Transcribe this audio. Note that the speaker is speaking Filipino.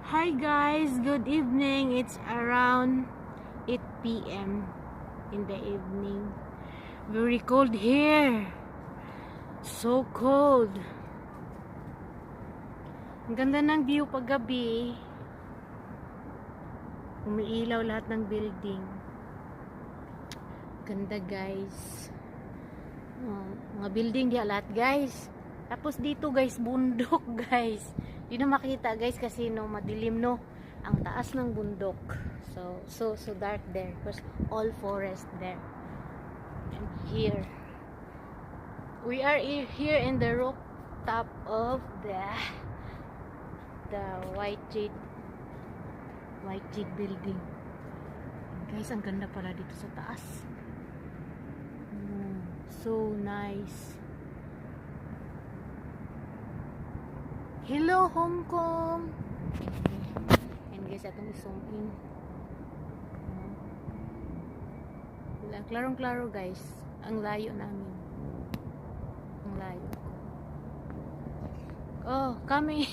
Hi guys, good evening. It's around 8 p.m. in the evening. Very cold here. So cold. Ang ganda ng view paggabi. Umiilaw lahat ng building. Ganda guys. Mga building diya lahat guys. Tapos dito guys, bundok guys. Di na makita guys kasi no, madilim no. Ang taas ng bundok. So dark there because all forest there. And here. We are here in the rooftop of the White Jade building. And guys, ang ganda pala dito sa taas. So nice. Hello Hong Kong. And guys, atong zoom in. Klarong-klaro guys. Ang layo namin. Ang layo. Oh, kami.